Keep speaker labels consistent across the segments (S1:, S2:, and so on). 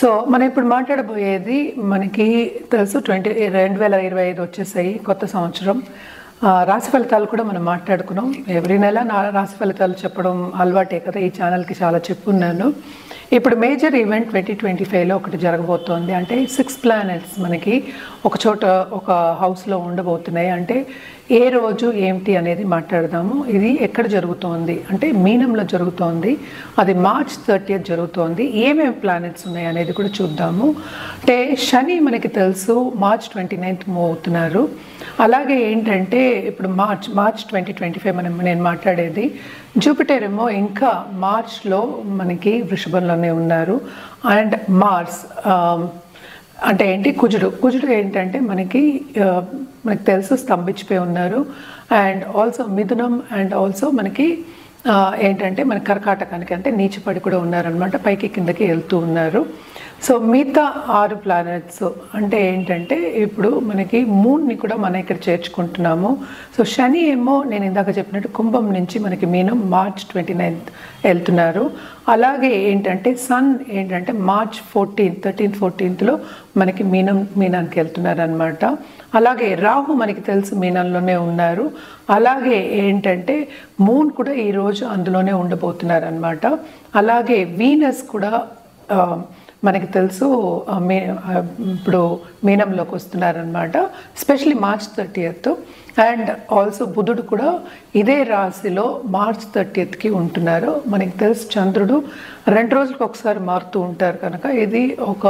S1: So మనం ఇప్పుడు మాట్లాడబోయేది మనకి తెలుసు 2025 వచ్చేసాయి కొత్త సంవత్సరం. రాశి ఫలితాలు కూడా మనం మాట్లాడుకున్నాం. ఎవ్రీ నెల నా రాశి ఫలితాలు చెప్పడం అలవాటే కదా, ఈ ఛానల్కి చాలా చెప్పున్నాను. ఇప్పుడు మేజర్ ఈవెంట్ 2025లో ఒకటి జరగబోతోంది. అంటే 6 ప్లానెట్స్ మనకి ఒక చోట ఒక హౌస్లో ఉండబోతున్నాయి. అంటే ఏ రోజు ఏమిటి అనేది మాట్లాడదాము. ఇది ఎక్కడ జరుగుతోంది అంటే మీనంలో జరుగుతోంది. అది మార్చ్ 30th జరుగుతోంది. ఏమేమి ప్లానెట్స్ ఉన్నాయి అనేది కూడా చూద్దాము. అంటే శని మనకి తెలుసు మార్చ్ 29th మూవ్ అవుతున్నారు. అలాగే ఏంటంటే ఇప్పుడు మార్చ్ 2025 నేను మాట్లాడేది. జూపిటర్ ఏమో ఇంకా మార్చ్లో మనకి వృషభంలోనే ఉన్నారు. అండ్ మార్స్ అంటే ఏంటి, కుజుడు ఏంటంటే మనకి తెలుసు స్తంభించిపోయి ఉన్నారు. And also Mithunam and also మనకి ఏంటంటే మన కర్కాటకానికి అంటే నీచపడి కూడా ఉన్నారనమాట, పైకి కిందకి వెళ్తూ ఉన్నారు. సో మిగతా 6 ప్లానెట్స్ అంటే ఏంటంటే ఇప్పుడు మనకి మూన్ని కూడా మనం ఇక్కడ చేర్చుకుంటున్నాము. సో శని ఏమో నేను ఇందాక చెప్పినట్టు కుంభం నుంచి మనకి మీనం మార్చ్ 29th వెళ్తున్నారు. అలాగే ఏంటంటే సన్ ఏంటంటే మార్చ్ 13th-14th మనకి మీనానికి వెళ్తున్నారు అనమాట. అలాగే రాహు మనకి తెలుసు మీనంలోనే ఉన్నారు. అలాగే ఏంటంటే మూన్ కూడా ఈరోజు అందులోనే ఉండబోతున్నారు అనమాట. అలాగే వీనస్ కూడా మనకి తెలుసు ఇప్పుడు మీనంలోకి వస్తున్నారనమాట, especially March 30th. And also బుధుడు కూడా ఇదే రాశిలో మార్చ్ 30th ఉంటున్నారు. మనకి తెలుసు చంద్రుడు 2 రోజులకు ఒకసారి మారుతూ ఉంటారు కనుక ఇది ఒక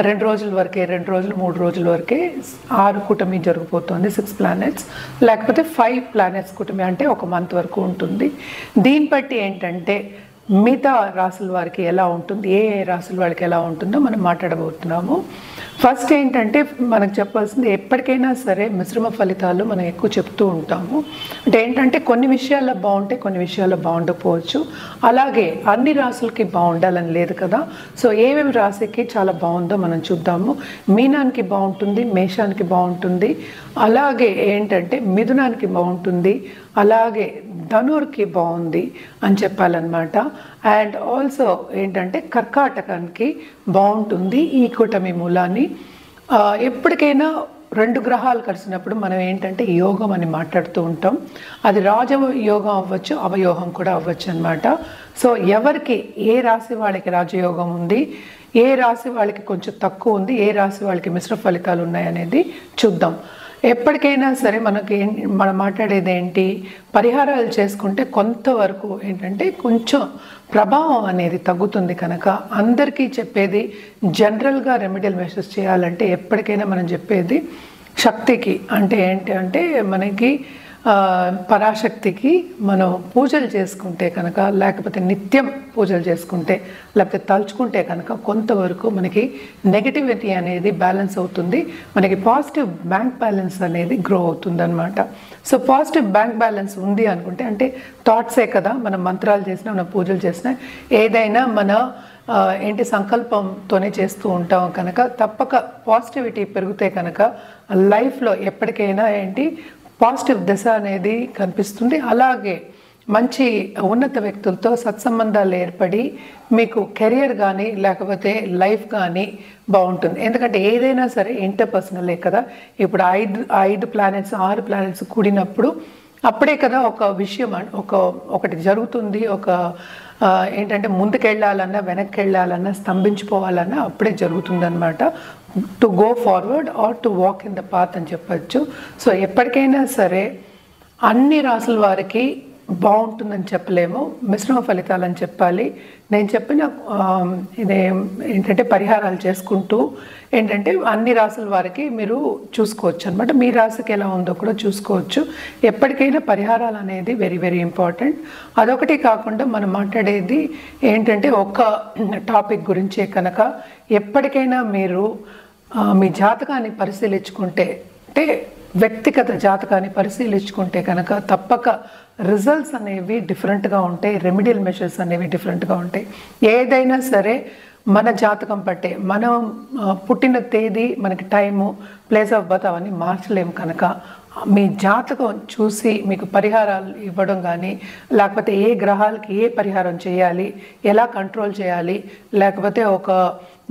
S1: 2 రోజుల వరకే, 2 రోజులు 3 రోజుల వరకే 6 కూటమి జరిగిపోతుంది. 6 ప్లానెట్స్ లేకపోతే 5 ప్లానెట్స్ కూటమి అంటే ఒక మంత్ వరకు ఉంటుంది. దీన్ని బట్టి ఏంటంటే మిగతా రాసుల వారికి ఎలా ఉంటుంది, ఏ రాసుల వారికి ఎలా ఉంటుందో మనం మాట్లాడబోతున్నాము. ఫస్ట్ ఏంటంటే మనకు చెప్పాల్సింది, ఎప్పటికైనా సరే మిశ్రమ ఫలితాలు మనం ఎక్కువ చెప్తూ ఉంటాము. అంటే ఏంటంటే కొన్ని విషయాల్లో బాగుంటాయి, కొన్ని విషయాల్లో బాగుండకపోవచ్చు. అలాగే అన్ని రాసులకి బాగుండాలని లేదు కదా. సో ఏమేమి రాశికి చాలా బాగుందో మనం చూద్దాము. మీనానికి బాగుంటుంది, మేషానికి బాగుంటుంది, అలాగే ఏంటంటే మిథునానికి బాగుంటుంది, అలాగే ధనుర్కి బాగుంది అని చెప్పాలన్నమాట. అండ్ ఆల్సో ఏంటంటే కర్కాటకానికి బాగుంటుంది ఈ కూటమి మూలాన్ని. ఎప్పటికైనా 2 గ్రహాలు కలిసినప్పుడు మనం ఏంటంటే యోగం అని మాట్లాడుతూ ఉంటాం. అది రాజయోగం అవ్వచ్చు, అవయోగం కూడా అవ్వచ్చు అనమాట. సో ఎవరికి ఏ రాశి వాళ్ళకి రాజయోగం ఉంది, ఏ రాశి వాళ్ళకి కొంచెం తక్కువ ఉంది, ఏ రాశి వాళ్ళకి మిశ్ర ఫలితాలు ఉన్నాయనేది చూద్దాం. ఎప్పటికైనా సరే మనం మాట్లాడేది ఏంటి, పరిహారాలు చేసుకుంటే కొంతవరకు ఏంటంటే కొంచెం ప్రభావం అనేది తగ్గుతుంది కనుక అందరికీ చెప్పేది జనరల్గా రెమెడియల్ మెషర్స్ చేయాలంటే ఎప్పటికైనా మనం చెప్పేది శక్తికి. అంటే ఏంటి అంటే మనకి పరాశక్తికి మనం పూజలు చేసుకుంటే కనుక, లేకపోతే నిత్యం పూజలు చేసుకుంటే, లేకపోతే తలుచుకుంటే కనుక కొంతవరకు మనకి నెగిటివిటీ అనేది బ్యాలెన్స్ అవుతుంది, మనకి పాజిటివ్ బ్యాంక్ బ్యాలెన్స్ అనేది గ్రో అవుతుంది అనమాట. సో పాజిటివ్ బ్యాంక్ బ్యాలెన్స్ ఉంది అనుకుంటే అంటే థాట్సే కదా, మనం మంత్రాలు చేసినా మనం పూజలు చేసినా ఏదైనా మన సంకల్పంతోనే చేస్తూ ఉంటాం కనుక తప్పక పాజిటివిటీ పెరిగితే కనుక లైఫ్లో ఎప్పటికైనా పాజిటివ్ దశ అనేది కనిపిస్తుంది. అలాగే మంచి ఉన్నత వ్యక్తులతో సత్సంబంధాలు ఏర్పడి మీకు కెరియర్ కానీ లేకపోతే లైఫ్ కానీ బాగుంటుంది. ఎందుకంటే ఏదైనా సరే ఇంటర్పర్సనలే కదా. ఇప్పుడు 5 ప్లానెట్స్ 6 ప్లానెట్స్ కూడినప్పుడు అప్పుడే కదా ఒక విషయం ఒకటి జరుగుతుంది. ఏంటంటే ముందుకెళ్ళాలన్నా వెనక్కి వెళ్ళాలన్నా స్తంభించిపోవాలన్నా అప్పుడే జరుగుతుంది అనమాట. To go forward are to walk in the path అని చెప్పచ్చు. సో ఎప్పటికైనా సరే అన్ని రాసుల వారికి బాగుంటుందని చెప్పలేము, మిశ్రమ ఫలితాలని చెప్పాలి. నేను చెప్పిన ఏంటంటే పరిహారాలు చేసుకుంటూ ఏంటంటే అన్ని రాసుల వారికి మీరు చూసుకోవచ్చు అనమాట. మీ రాశికి ఎలా ఉందో కూడా చూసుకోవచ్చు. ఎప్పటికైనా పరిహారాలు అనేది వెరీ వెరీ ఇంపార్టెంట్. అదొకటి కాకుండా మనం మాట్లాడేది ఏంటంటే ఒక టాపిక్ గురించే కనుక ఎప్పటికైనా మీరు మీ జాతకాన్ని పరిశీలించుకుంటే, అంటే వ్యక్తిగత జాతకాన్ని పరిశీలించుకుంటే కనుక తప్పక రిజల్ట్స్ అనేవి డిఫరెంట్గా ఉంటాయి, రెమెడియల్ మెషర్స్ అనేవి డిఫరెంట్గా ఉంటాయి. ఏదైనా సరే మన జాతకం పట్టే, మనం పుట్టిన తేదీ, మనకి టైము, ప్లేస్ ఆఫ్ బర్త్ అవన్నీ మార్చలేము కనుక మీ జాతకం చూసి మీకు పరిహారాలు ఇవ్వడం కానీ, లేకపోతే ఏ గ్రహాలకి ఏ పరిహారం చేయాలి, ఎలా కంట్రోల్ చేయాలి, లేకపోతే ఒక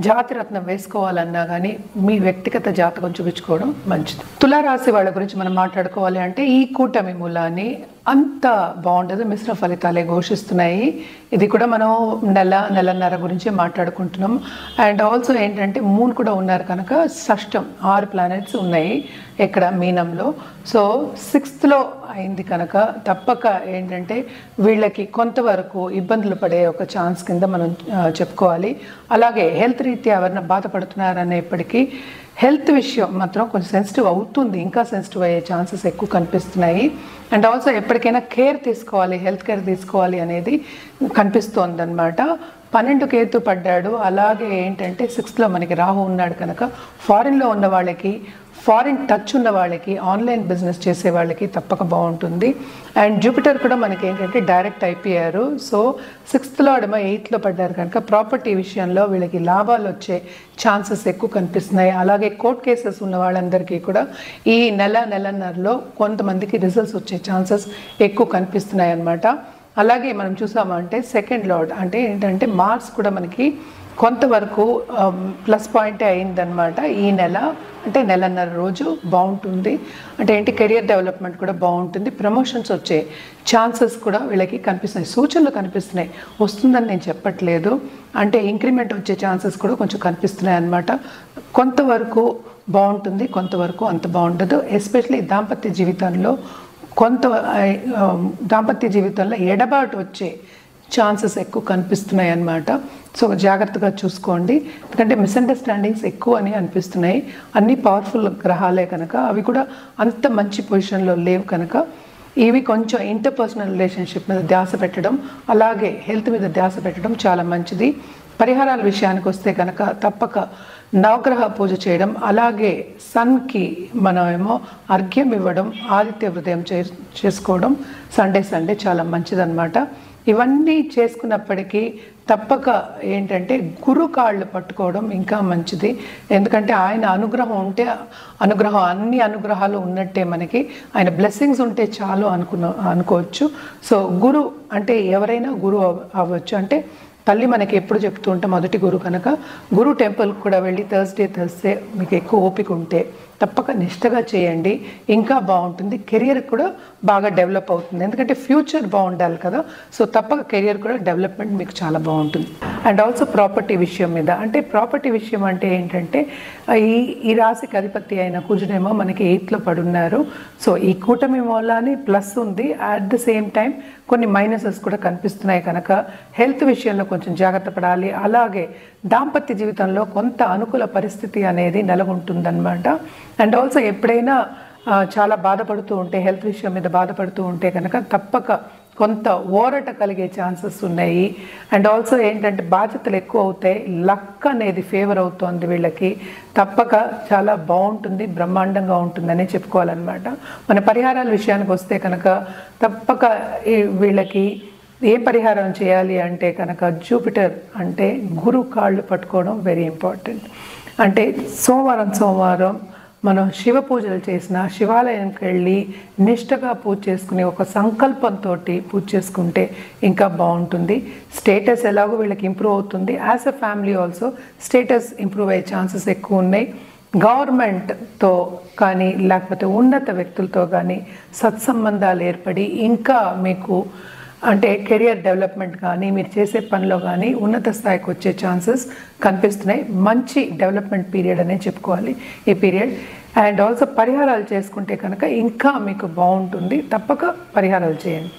S1: జాతిరత్నం వేసుకోవాలన్నా కానీ మీ వ్యక్తిగత జాతకం చూపించుకోవడం మంచిది. తులారాశి వాళ్ళ గురించి మనం మాట్లాడుకోవాలి అంటే ఈ కూటమి మూలాన్ని అంత బాగుండదు, మిశ్రమ ఫలితాలే ఘోషిస్తున్నాయి. ఇది కూడా మనం నెలన్నర గురించి మాట్లాడుకుంటున్నాం. అండ్ ఆల్సో ఏంటంటే మూన్ కూడా ఉన్నారు కనుక షష్టం 6 ప్లానెట్స్ ఉన్నాయి ఇక్కడ మీనంలో. సో 6th అయింది కనుక తప్పక ఏంటంటే వీళ్ళకి కొంతవరకు ఇబ్బందులు పడే ఒక ఛాన్స్ కింద మనం చెప్పుకోవాలి. అలాగే హెల్త్ రీత్యా ఎవరైనా బాధపడుతున్నారనేప్పటికీ హెల్త్ విషయం మాత్రం కొంచెం సెన్సిటివ్ అవుతుంది, ఇంకా సెన్సిటివ్ అయ్యే ఛాన్సెస్ ఎక్కువ కనిపిస్తున్నాయి. అండ్ ఆల్సో ఎప్పటికైనా కేర్ తీసుకోవాలి, హెల్త్ కేర్ తీసుకోవాలి అనేది కనిపిస్తోంది అనమాట. 12 కేతు పడ్డాడు. అలాగే ఏంటంటే 6th మనకి రాహు ఉన్నాడు కనుక ఫారిన్లో ఉన్న వాళ్ళకి, ఫారిన్ టచ్ ఉన్న వాళ్ళకి, ఆన్లైన్ బిజినెస్ చేసే వాళ్ళకి తప్పక బాగుంటుంది. అండ్ జూపిటర్ కూడా మనకి ఏంటంటే డైరెక్ట్ అయిపోయారు. సో 6th 8th పడ్డారు కనుక ప్రాపర్టీ విషయంలో వీళ్ళకి లాభాలు వచ్చే ఛాన్సెస్ ఎక్కువ కనిపిస్తున్నాయి. అలాగే కోర్ట్ కేసెస్ ఉన్న వాళ్ళందరికీ కూడా ఈ నెలన్నరలో కొంతమందికి రిజల్ట్స్ వచ్చే ఛాన్సెస్ ఎక్కువ కనిపిస్తున్నాయి అన్నమాట. అలాగే మనం చూసామంటే 2nd లార్డ్ అంటే ఏంటంటే మార్స్ కూడా మనకి కొంతవరకు ప్లస్ పాయింటే అయిందనమాట. ఈ నెల అంటే నెలన్నర రోజు బాగుంటుంది. అంటే ఏంటి కెరియర్ డెవలప్మెంట్ కూడా బాగుంటుంది, ప్రమోషన్స్ వచ్చే ఛాన్సెస్ కూడా వీళ్ళకి కనిపిస్తున్నాయి, సూచనలు కనిపిస్తున్నాయి. వస్తుందని నేను చెప్పట్లేదు, అంటే ఇంక్రిమెంట్ వచ్చే ఛాన్సెస్ కూడా కొంచెం కనిపిస్తున్నాయి అన్నమాట. కొంతవరకు బాగుంటుంది, కొంతవరకు అంత బాగుండదు. ఎస్పెషల్లీ దాంపత్య జీవితంలో ఎడబాటు వచ్చే ఛాన్సెస్ ఎక్కువ కనిపిస్తున్నాయి అన్నమాట. సో జాగ్రత్తగా చూసుకోండి, ఎందుకంటే మిస్అండర్స్టాండింగ్స్ ఎక్కువ అని అనిపిస్తున్నాయి. అన్ని పవర్ఫుల్ గ్రహాలే కనుక అవి కూడా అంత మంచి పొజిషన్లో లేవు కనుక ఇవి కొంచెం ఇంటర్పర్సనల్ రిలేషన్షిప్ మీద ధ్యాస పెట్టడం, అలాగే హెల్త్ మీద ధ్యాస పెట్టడం చాలా మంచిది. పరిహారాల విషయానికి వస్తే కనుక తప్పక నవగ్రహ పూజ చేయడం, అలాగే సన్కి మనమేమో అర్ఘ్యం ఇవ్వడం, ఆదిత్య హృదయం చేసుకోవడం సండే చాలా మంచిదన్నమాట. ఇవన్నీ చేసుకున్నప్పటికీ తప్పక ఏంటంటే గురు కాళ్ళు పట్టుకోవడం ఇంకా మంచిది. ఎందుకంటే ఆయన అనుగ్రహం ఉంటే అన్ని అనుగ్రహాలు ఉన్నట్టే, మనకి ఆయన బ్లెస్సింగ్స్ ఉంటే చాలు అనుకోవచ్చు. సో గురు అంటే ఎవరైనా గురు అవ్వచ్చు. అంటే తల్లి మనకి ఎప్పుడు చెప్తూ ఉంటే మొదటి గురు కనుక గురు టెంపుల్కి కూడా వెళ్ళి థర్స్డే మీకు ఎక్కువ ఓపిక ఉంటే తప్పక నిష్టగా చేయండి, ఇంకా బాగుంటుంది. కెరియర్ కూడా బాగా డెవలప్ అవుతుంది, ఎందుకంటే ఫ్యూచర్ బాగుండాలి కదా. సో తప్పక కెరియర్ కూడా డెవలప్మెంట్ మీకు చాలా బాగుంటుంది. అండ్ ఆల్సో ప్రాపర్టీ విషయం మీద, అంటే ప్రాపర్టీ విషయం అంటే ఏంటంటే ఈ రాశికి అధిపతి అయిన కుజుడేమో మనకి 8th పడున్నారు. సో ఈ కూటమి మూలాన్ని ప్లస్ ఉంది, అట్ ద సేమ్ టైం కొన్ని మైనసెస్ కూడా కనిపిస్తున్నాయి కనుక హెల్త్ విషయంలో కొంచెం జాగ్రత్త పడాలి. అలాగే దాంపత్య జీవితంలో కొంత అనుకూల పరిస్థితి అనేది నెలకొంటుందన్నమాట. అండ్ ఆల్సో ఎప్పుడైనా చాలా బాధపడుతూ ఉంటే, హెల్త్ విషయం మీద బాధపడుతూ ఉంటే కనుక తప్పక కొంత ఓరట కలిగే ఛాన్సెస్ ఉన్నాయి. అండ్ ఆల్సో ఏంటంటే బాధ్యతలు ఎక్కువ అవుతాయి, లక్ అనేది ఫేవర్ అవుతోంది వీళ్ళకి. తప్పక చాలా బాగుంటుంది, బ్రహ్మాండంగా ఉంటుందనే చెప్పుకోవాలన్నమాట. మన పరిహారాల విషయానికి వస్తే కనుక తప్పక వీళ్ళకి ఏ పరిహారం చేయాలి అంటే కనుక జూపిటర్ అంటే గురు కాళ్ళు పట్టుకోవడం వెరీ ఇంపార్టెంట్. అంటే సోమవారం మనం శివ పూజలు చేసిన శివాలయంకి వెళ్ళి నిష్టగా పూజ చేసుకుని ఒక సంకల్పంతో పూజ చేసుకుంటే ఇంకా బాగుంటుంది. స్టేటస్ ఎలాగో వీళ్ళకి ఇంప్రూవ్ అవుతుంది, as a family also status improve అయ్యే ఛాన్సెస్ ఎక్కువ ఉన్నాయి. గవర్నమెంట్తో కానీ లేకపోతే ఉన్నత వ్యక్తులతో కానీ సత్సంబంధాలు ఏర్పడి ఇంకా మీకు అంటే కెరియర్ డెవలప్మెంట్ కానీ మీరు చేసే పనిలో కానీ ఉన్నత స్థాయికి వచ్చే ఛాన్సెస్ కనిపిస్తున్నాయి. మంచి డెవలప్మెంట్ పీరియడ్ అనే చెప్పుకోవాలి ఈ పీరియడ్. అండ్ ఆల్సో పరిహారాలు చేసుకుంటే కనుక ఇంకా మీకు బాగుంటుంది, తప్పక పరిహారాలు చేయండి.